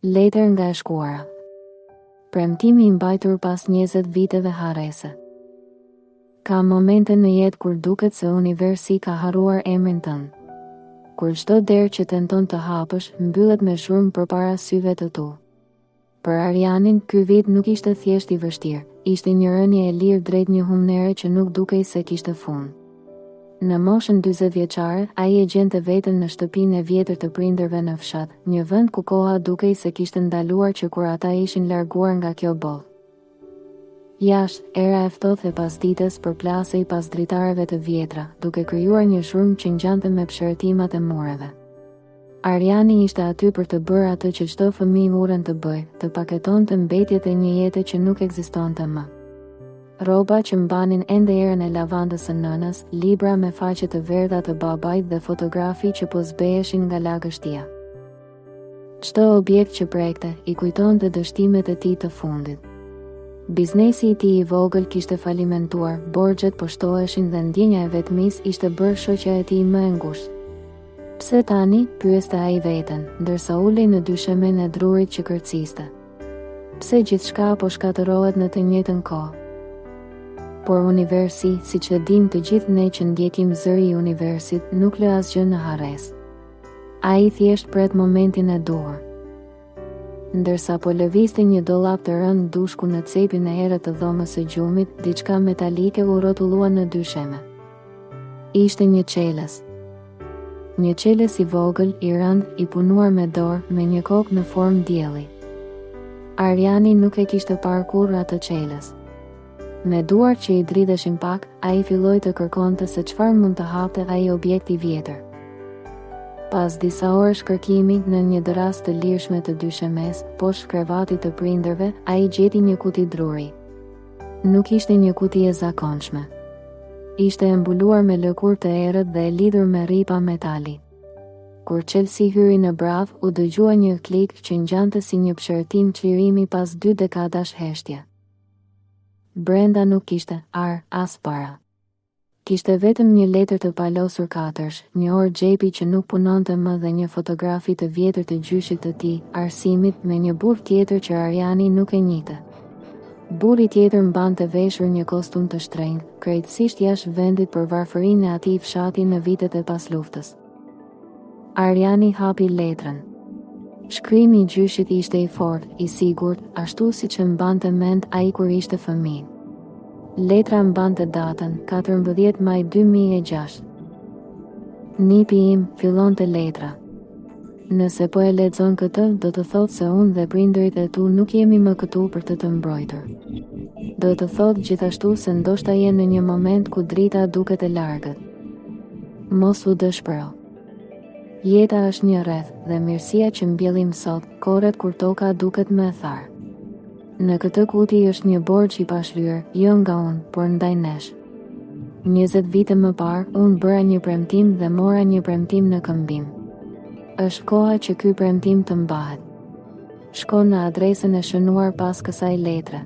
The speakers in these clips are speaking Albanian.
Letër nga e shkuara. Premtimi i mbajtur pas 20 viteve harrese. Ka momente në jetë kur duket se universi ka harruar emrin tënd. Kur çdo derë që tenton të hapësh mbyllet me shurmë përpara syve të tu. Për Arianin, ky vit nuk ishte thjesht i vështirë, ishte një rënje e lirë drejt një humnere që nuk dukej se kishte fund. Në moshën 40 vjeçare, ai e gjente veten në shtëpinë e vjetër të prindërve në fshat, një vend ku koha dukej se kishte ndaluar që kur ata ishin larguar nga kjo botë. Jashtë, era e ftohtë e pasdites përplasej pas dritareve të vjetra, duke krijuar një shurmë që ngjante me pshërtimat e mureve. Ariani ishte aty për të bërë atë që çdo fëmijë uren të bëjë, të paketonte mbetjet e një jete që nuk ekzistonte më. Rroba që mbanin ende erën e lavandës së nënës, libra me faqe të verdha të babait dhe fotografi që po zbeheshin nga lagështia. Çdo objekt që prekte i kujtonte dështimet e tij të fundit. Biznesi i tij i vogël kishte falimentuar, borxhet po shtoheshin dhe ndjenja e vetmisë ishte bërë shoqja e tij më e ngushtë. Pse tani? Pyeste ai veten, ndërsa ulej në dyshemen e drurit që kërciste. Pse gjithçka po shkatërohet në të njëjtën kohë? Por universi, siç e dim të gjithë ne që ndjekim zëri i universit, nuk lë asgjë në harres. Ai thjesht pret momentin e duhur. Ndërsa po lëvizte një dollap të rënd dushku në cepin e erët të dhomës së gjumit, diçka metalike u rrotullua në dysheme. Ishte një çelës. Një çelës i vogël, i rënd, i punuar me dorë, me një kokë në formë dielli. Ariani nuk e kishte parë kurrë atë çelës. Me duar që i dridheshin pak, ai filloi të kërkonte se çfarë mund të hapte ai objekt i vjetër. Pas disa orësh kërkimi, në një dëras të lirshme të dyshemes, poshtë krevatit të prindërve, ai gjeti një kuti druri. Nuk ishte një kuti e zakonshme. Ishte e mbuluar me lëkurë të errët dhe e lidhur me rripa metali. Kur çelësi hyri në brav, u dëgjua një klik që ngjante si një pshërtim çlirimi pas 2 dekadash heshtje. Brenda nuk kishte as para. Kishte vetëm një letër të palosur 4, një orë xhepi që nuk punonte më dhe një fotografi të vjetër të gjyshit të tij, arsimit, me një burr tjetër që Ariani nuk e njihte. Burri tjetër mbante veshur një kostum të shtrenjtë, krejtësisht jashtë vendit për varfërinë e atij fshati në vitet e pasluftës. Ariani hapi letrën. Shkrimi i gjyshit ishte i fortë, i sigurt, ashtu siç e mbante mend ai kur ishte fëmijë. Letra mbante datën 14 maj 2006. Nipi im, fillonte letra. Nëse po e lexon këtë, do të thotë se unë dhe prindërit e tu nuk jemi më këtu për të mbrojtur. Do të thotë gjithashtu se ndoshta je në një moment ku drita duket e largët. Mos u dëshpëro. Jeta është një rreth dhe mirësia që mbjellim sot, korret kur toka duket më e tharë. Në këtë kuti është një borxh i pashlyer, jo nga unë, por ndaj nesh. 20 vite më parë, unë bëra një premtim dhe mora një premtim në këmbim. Është koha që ky premtim të mbahet. Shko në adresën e shënuar pas kësaj letre.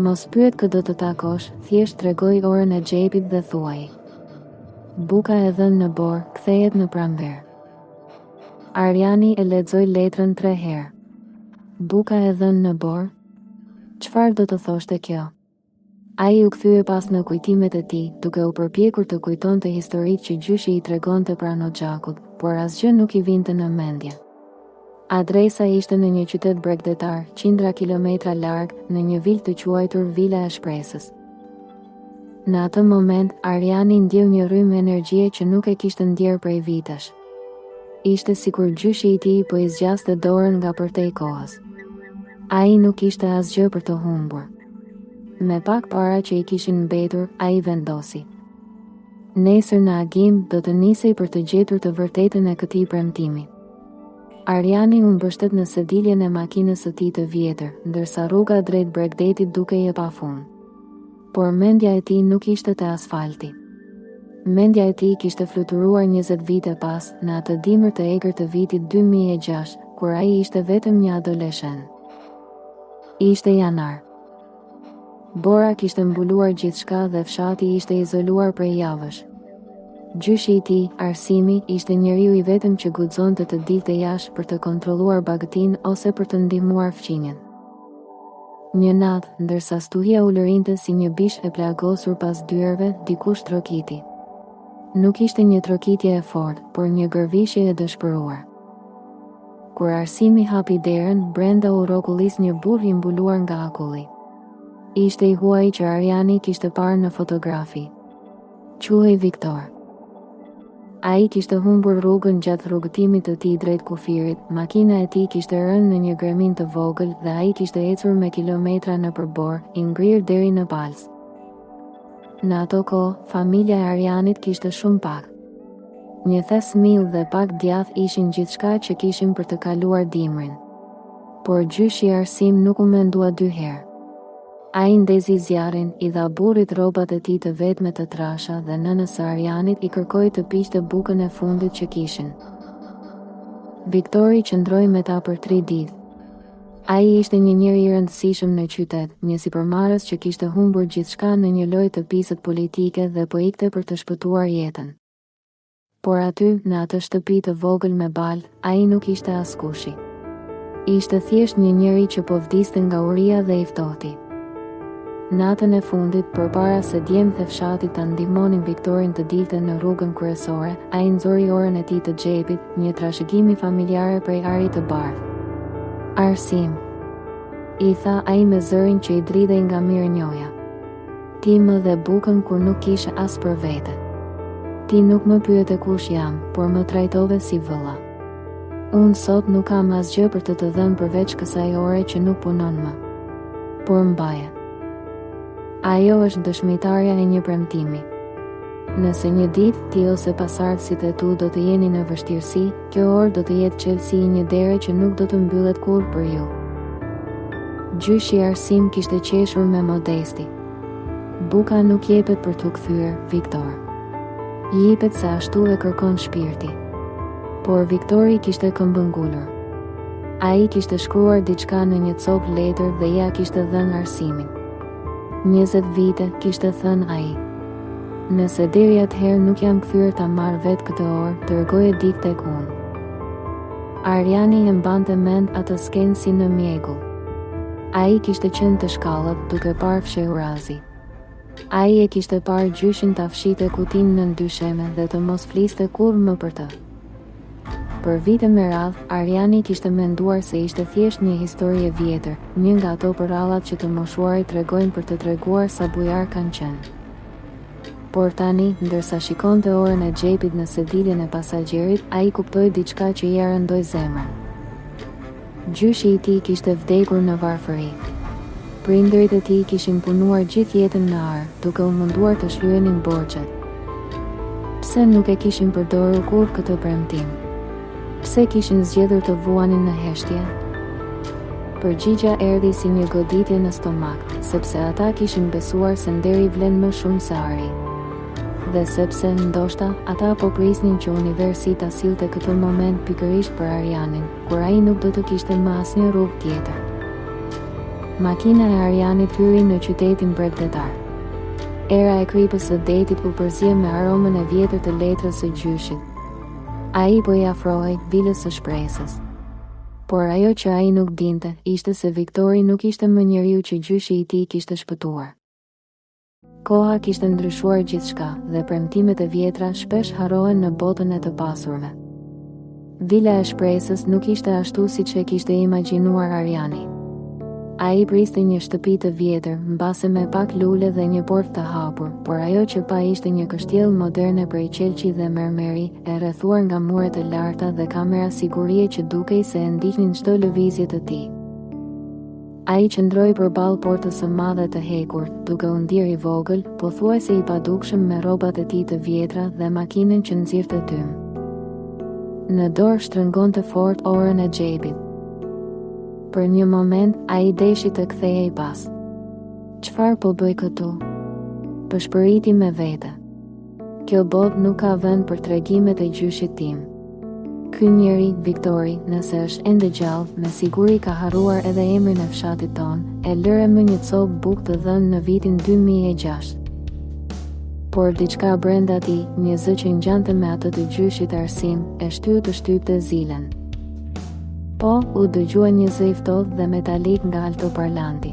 Mos pyet kë do të takosh, thjesht tregoj orën e xhepit dhe thuaj. Buka e dhënë në borë, kthehet në pranverë. Ariani e lexoi letrën 3 herë. Buka e dhënë në borë? Çfarë do të thoshte kjo? Ai u kthye pas në kujtimet e tij, duke u përpjekur të kujtonte historitë që gjyshi i tregonte pranë xhakut, por asgjë nuk i vinte në mendje. Adresa ishte në një qytet bregdetar, qindra kilometra larg, në një vilë të quajtur Vila e Shpresës. Në atë moment, Ariani ndjeu një rrymë energjie që nuk e kishte ndjerë prej vitesh. Ishte sikur gjyshi i tij po i zgjaste dorën nga përtej kohës. Ai nuk ishte asgjë për të humbur. Me pak para që i kishin mbetur, ai vendosi. Nesër në agim do të nisej për të gjetur të vërtetën e këtij premtimi. Ariani u mbështet në sediljen e makinës së tij të vjetër, ndërsa rruga drejt Bregdetit dukej e pafund. Por mendja e tij nuk ishte te asfalti. Mendja e tij kishte fluturuar 20 vite pas, në atë dimër të egër të vitit 2006, kur ai ishte vetëm një adoleshent. Ishte janar. Bora kishte mbuluar gjithçka dhe fshati ishte izoluar prej javësh. Gjyshi i tij, Arsimi, ishte njeriu i vetëm që guxonte të dilte jashtë për të kontrolluar bagëtin ose për të ndihmuar fqinjen. Një natë, ndërsa stuhia u lërinte si një bish e plagosur pas dyerve, dikush trokiti. Nuk ishte një trokitje e fortë, por një gërvishje e dëshpëruar. Kur Arsimi hapi derën, brenda u rrokullis një burr i mbuluar nga akulli. Ishte i huaj që Ariani kishte parë në fotografi. Quhej Viktor. Ai kishte humbur rrugën gjatë rrugëtimit të tij drejt kufirit, makina e tij kishte rënë në një gremin të vogël dhe ai kishte ecur me kilometra në përbor, i ngrirë deri në palës. Në ato kohë, familja e Arianit kishte shumë pak. Një thes mill dhe pak djath ishin gjithçka që kishin për të kaluar dimrin. Por gjyshi i Arsim nuk u mendua dy herë. Ai ndezi zjarrin, i dha burrit rrobat e tij të vetme të trasha dhe nënës së Arianit i kërkoi të piqte bukën e fundit që kishin. Viktori qëndroi me ta për 3 ditë. Ai ishte një njeri i rëndësishëm në qytet, një sipërmarrës që kishte humbur gjithçka në një lojë të pisët politike dhe po ikte për të shpëtuar jetën. Por aty, në atë shtëpi të vogël me balë, ai nuk ishte askushi. Ishte thjesht një njeri që po vdiste nga uria dhe i ftohti. Natën e fundit, përpara se djemtë e fshatit ta ndihmonin Viktorin të dilte në rrugën kryesore, ai nxori orën e tij të xhepit, një trashëgimi familjare prej arit të bardhë. Arsim, i tha ai me zërin që i dridhej nga mirënjohja. Ti më dhe bukën kur nuk kishe as për vete. Ti nuk më pyete kush jam, por më trajtove si vëlla. Unë sot nuk kam asgjë për të dhënë përveç kësaj ore që nuk punon më. Por mbaje. Ajo është dëshmitarja e një premtimi. Nëse një ditë ti ose pasardhësit e tu do të jeni në vështirësi, kjo orë do të jetë çelësi i një dere që nuk do të mbyllet kurrë për ju. Gjyshi i Arsim kishte qeshur me modesti. Buka nuk jepet për t'u kthyer, Viktor. Jepet se ashtu e kërkon shpirti. Por Viktori kishte këmbën ngulur. Ai kishte shkruar diçka në një copë letër dhe ja kishte dhënë Arsimin. 20 vite, kishte thënë ai. Nëse deri atëherë nuk jam kthyer ta marr vetë këtë orë, dërgoje dik tek unë. Ariani e mbante mend atë skenë si në mjegull. Ai kishte qenë të shkallët duke parë fshehurazi. Ai e kishte parë gjyshin ta fshite kutinë në dysheme dhe të mos fliste kurrë më për të. Për vite me radhë, Ariani kishte menduar se ishte thjesht një histori e vjetër, një nga ato përrallat që të moshuarit tregojnë për të treguar sa bujar kanë qenë. Por tani, ndërsa shikonte orën e xhepit në sediljen e pasagjerit, ai kuptoi diçka që ia rëndoi zemrën. Gjyshi i tij kishte vdekur në varfëri. Prindërit e tij kishin punuar gjithë jetën në ar, duke u munduar të shlyenin borxhet. Pse nuk e kishin përdorur kurrë këtë premtim? Pse kishin zgjedhur të vuanin në heshtje? Përgjigja erdhi si një goditje në stomak, sepse ata kishin besuar se nderi vlen më shumë se ari. Dhe sepse, ndoshta, ata po prisnin që universi ta sillte këtë moment pikërisht për Arianin, kur ai nuk do të kishte më asnjë rrugë tjetër. Makina e Arianit hyri në qytetin bregdetar. Era e kripës së detit u përzie me aromën e vjetër të letrës së gjyshit. Ai po i afrohej vilës së shpresës. Por ajo që ai nuk dinte ishte se Viktori nuk ishte më njeriu që gjyshi i tij kishte shpëtuar. Koha kishte ndryshuar gjithçka dhe premtimet e vjetra shpesh harrohen në botën e të pasurve. Vila e shpresës nuk ishte ashtu siç e kishte imagjinuar Ariani. Ai priste një shtëpi të vjetër, mbase me pak lule dhe një portë të hapur, por ajo që pa ishte një kështjell moderne prej qelçi dhe mermeri, e rrethuar nga muret e larta dhe kamera sigurie që dukej se e ndiqnin çdo lëvizje të tij. Ai qëndroi përballë portës së madhe të hekur, duke u ndier i vogël, pothuajse i padukshëm me rrobat e tij të vjetra dhe makinën që nxirrte tym. Në dorë shtrëngonte fort orën e xhepit. Për një moment, ai deshi të kthehej pas. Çfarë po bëj këtu? Pëshpëriti me vete. Kjo botë nuk ka vend për tregimet e gjyshit tim. Ky njeri, Viktori, nëse është ende gjallë, me siguri ka harruar edhe emrin e fshatit ton, e lëre më një copë bukë të dhënë në vitin 2006. Por diçka brenda tij, një zë që ngjante me atë të gjyshit arsim, e shtypte zilen. Po, u dëgjua një zë i ftohtë dhe metalik nga altoparlanti.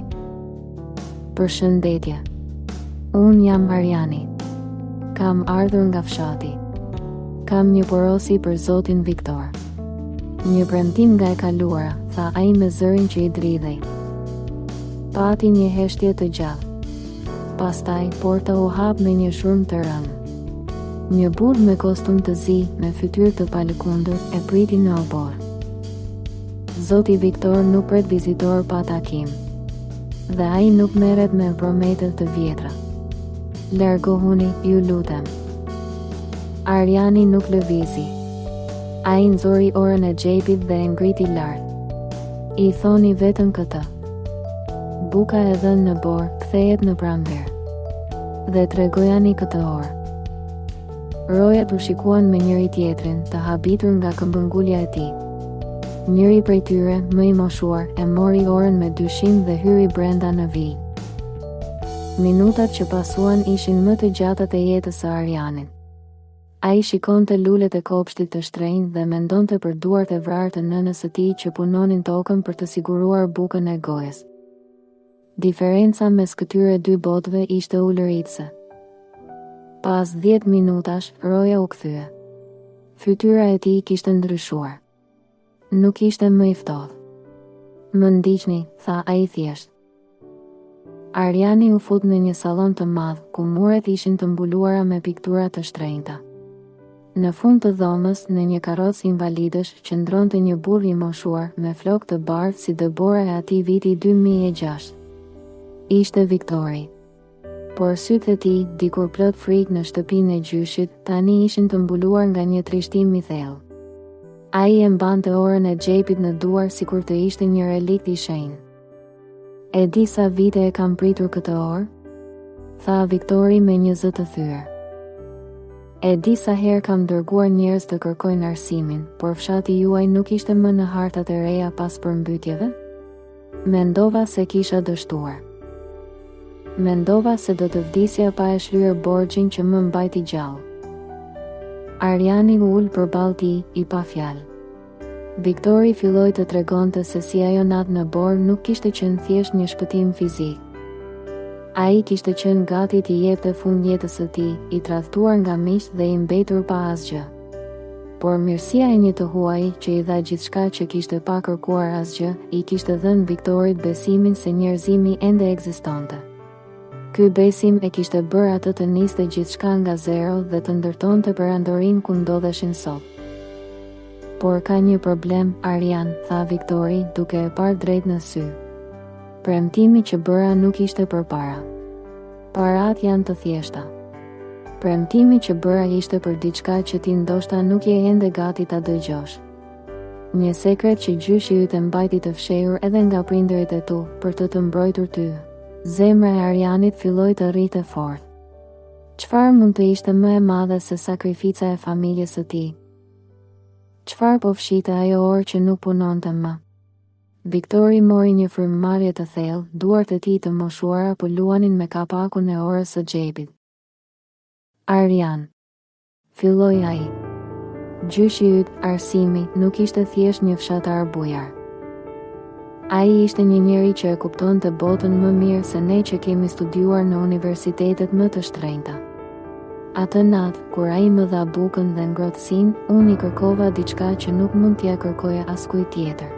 Përshëndetje. Unë jam Ariani. Kam ardhur nga fshati. Kam një porosi për zotin Viktor. Një premtim nga e kaluara, tha ai me zërin që i dridhej. Pati një heshtje të gjallë. Pastaj, porta u hap me një shurm të rënë. Një burr me kostum të zi, me fytyrë të palëkundur, e priti në obor. Zoti Viktor nuk pret vizitor pa takim. Dhe ai nuk merret me prometet të vjetra. Largohuni, ju lutem. Ariani nuk lëvizi. Ai nxori orën e xhepit dhe e ngriti lart. I thoni vetëm këtë. Buka e dhënë në borë, kthehet në pranver. Dhe tregojani këtë orë. Rojat u shikuan me njëri tjetrin, të habitur nga këmbëngulja e tij. Njëri prej tyre, më i moshuar, e mori orën me dyshim dhe hyri brenda në vijë. Minutat që pasuan ishin më të gjatat e jetës së Arianit. Ai shikonte lulet e kopshtit të shtrenjtë dhe mendonte për duart e vrarë të nënës së tij që punonin tokën për të siguruar bukën e gojës. Diferenca mes këtyre dy botëve ishte ulëritëse. Pas 10 minutash, roja u kthye. Fytyra e tij kishte ndryshuar. Nuk ishte më i ftohtë. Më ndiqni, tha ai thjesht. Ariani u fut në një sallon të madh, ku muret ishin të mbuluara me piktura të shtrenjta. Në fund të dhomës, në një karrocë invalidësh, qëndronte një burr i moshuar me flokë të bardhë si dëbora e atij viti 2006. Ishte Viktori. Por sytë e tij, dikur plot frikë në shtëpinë e gjyshit, tani ishin të mbuluar nga një trishtim i thellë. Ai e mbante orën e xhepit në duar sikur të ishte një relikt i shenjtë. E di sa vite e kam pritur këtë orë? Tha Viktori me një zë të thyer. E di sa herë kam dërguar njerëz të kërkojnë arsimin, por fshati juaj nuk ishte më në hartat e reja pas përmbytjeve? Mendova se kisha dështuar. Mendova se do të vdisja pa e shlyer borxhin që më mbajti gjallë. Ariani u ul përballë tij, i pa fjalë. Viktori filloi të tregonte se si ajo natë në borë nuk kishte qenë thjesht një shpëtim fizik. Ai kishte qenë gati t'i jepte fund jetës së tij, i tradhtuar nga miqt dhe i mbetur pa asgjë. Por mirësia e një të huaj, që i dha gjithçka që kishte pa kërkuar asgjë, i kishte dhënë Viktorit besimin se njerëzimi ende ekzistonte. Ky besim e kishte bërë atë të niste gjithçka nga zero dhe të ndërtonte perandorin ku ndodheshin sot. Por ka një problem, Arian, tha Viktori, duke e parë drejt në sy. Premtimi që bëra nuk ishte përpara. Parat janë të thjeshta. Premtimi që bëra ishte për diçka që ti ndoshta nuk je ende gati ta dëgjosh. Një sekret që gjyshi yt e mbajti të fshehur edhe nga prindërit e tu, për të mbrojtur ty. Zemra e Arianit filloi të rrite fort. Çfarë mund të ishte më e madhe se sakrifica e familjes së tij? Çfarë po fshite ajo orë që nuk punonte më? Viktori mori një frymëmarrje të thellë, duart e tij të moshuara po luanin me kapakun e orës së xhepit. Arian, filloi ai. Gjyshi yt, arsimi, nuk ishte thjesht një fshatar bujar. Ai ishte një njeri që e kuptonte botën më mirë se ne që kemi studiuar në universitetet më të shtrenjta. Atë natë, kur ai më dha bukën dhe ngrohtësinë, unë i kërkova diçka që nuk mund t'ia kërkoja askujt tjetër.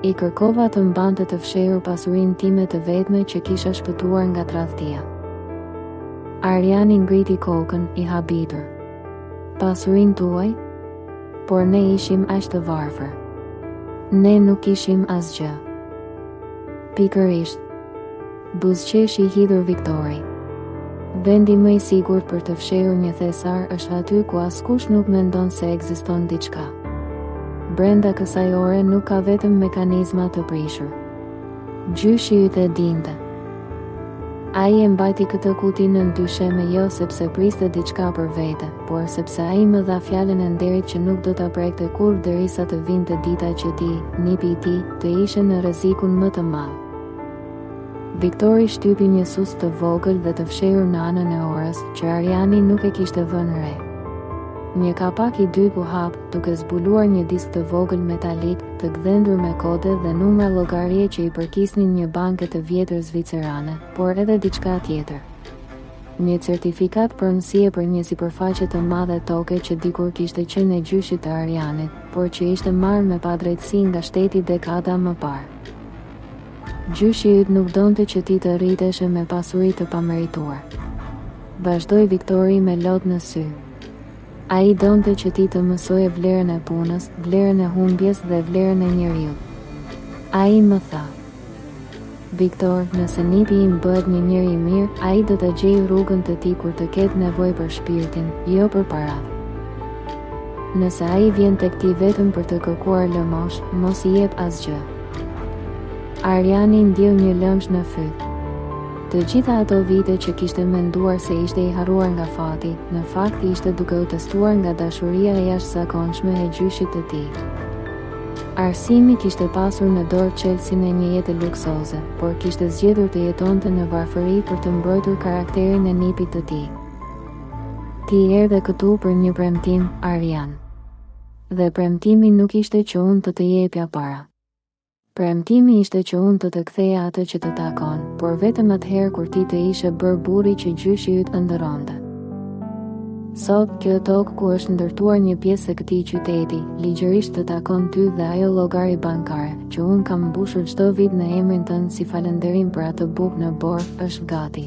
I kërkova të mbante të fshehur pasurinë time të vetme që kisha shpëtuar nga tradhtia. Ariani ngriti kokën, i habitur. Pasurinë tuaj? Por ne ishim aq të varfër. Ne nuk ishim asgjë. Pikërisht. Buzëqeshi i hidhur Viktori. Vendi më i sigurt për të fshehur një thesar është aty ku askush nuk mendon se ekziston diçka. Brenda kësaj ore nuk ka vetëm mekanizma të prishur. Gjyshi yt e dinte. Ai e mbajti këtë kuti në ndysheme jo sepse priste diçka për vete, por sepse ai më dha fjalën e nderit që nuk do ta prekte kurrë derisa të vinte dita që ti, nipi i tij, të ishe në rrezikun më të madh. Viktori shtypi një sus të vogël dhe të fshehur në anën e orës, që Ariani nuk e kishte vënë re. Një kapak i dytë u hap, duke zbuluar një disk të vogël metalik, të gdhendur me kode dhe numra llogarie që i përkisnin një banke të vjetër zvicerane, por edhe diçka tjetër. Një certifikat pronësie për një sipërfaqe të madhe toke që dikur kishte qenë e gjyshit të Arianit, por që ishte marrë me padrejtësi nga shteti dekada më parë. Gjyshi yt nuk donte që ti të rriteshe me pasuri të pamerituar. Vazhdoi Viktori me lot në sy. Ai donte që ti të mësoje vlerën e punës, vlerën e humbjes dhe vlerën e njeriut. Ai më tha: Viktor, nëse nipi im bëhet një njeri i mirë, ai do të gjejë rrugën të tij kur të ketë nevojë për shpirtin, jo për paratë. Nëse ai vjen tek ti vetëm për të kërkuar lëmosh, mos i jep asgjë. Ariani ndjeu një lëmsh në fyt. Të gjitha ato vite që kishte menduar se ishte i harruar nga fati, në fakt ishte duke u testuar nga dashuria e jashtëzakonshme e gjyshit të tij. Arsimi kishte pasur në dorë çelësin e një jete luksoze, por kishte zgjedhur të jetonte në varfëri për të mbrojtur karakterin e nipit të tij. Ti erdhe këtu për një premtim, Arian. Dhe premtimi nuk ishte që unë të jepja para. Premtimi ishte që unë të ktheja atë që të takon, por vetëm atëherë kur ti të ishe bërë burri që gjyshi yt ëndërronte. Sot, kjo tokë ku është ndërtuar një pjesë e këtij qyteti, ligjërisht të takon ty dhe ajo llogari bankare, që unë kam mbushur çdo vit në emrin tënd si falënderim për atë bukë në borë, është gati.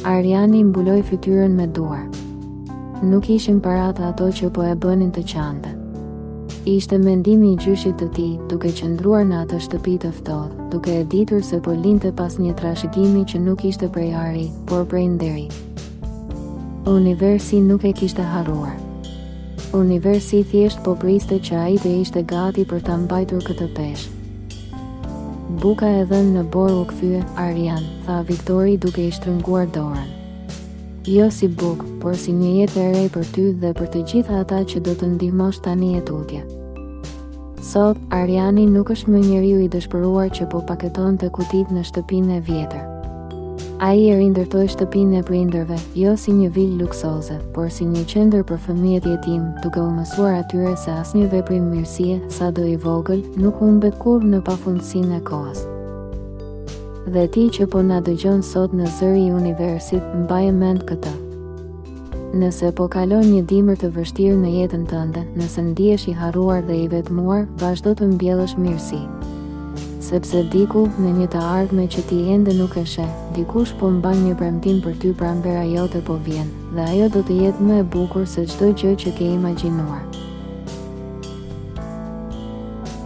Ariani mbuloi fytyrën me duar. Nuk ishin paratë ato që po e bënin të qante. Ishte mendimi i gjyshit të tij, duke qëndruar në atë shtëpi të ftohtë, duke e ditur se po linte pas një trashëgimi që nuk ishte prej ari, por prej nderi. Universi nuk e kishte harruar. Universi thjesht po priste që ai të ishte gati për ta mbajtur këtë peshë. Buka e dhënë në borë u kthye, Arian, tha Viktori duke i shtrënguar dorën. Jo si bukë, por si një jetë e re për ty dhe për të gjitha ata që do të ndihmosh tani e tutje. Sot, Ariani nuk është më njeriu i dëshpëruar që po paketonte kutit në shtëpinë e vjetër. Ai e rindërtoi shtëpinë e prindërve, jo si një vilë luksoze, por si një qendër për fëmijët jetim, duke u mësuar atyre se asnjë veprim mirësie, sado i vogël, nuk humbet kurrë në pafundësinë e kohës. Dhe ti që po na dëgjon sot në zëri i universit, mbaje mend këtë. Nëse po kalon një dimër të vështirë në jetën tënde, nëse ndihesh i harruar dhe i vetmuar, vazhdo të mbjellësh mirësi. Sepse diku, në një të ardhme që ti ende nuk e sheh, dikush po mban një premtim për ty pranvera jote po vjen, dhe ajo do të jetë më e bukur se çdo gjë që ke imagjinuar.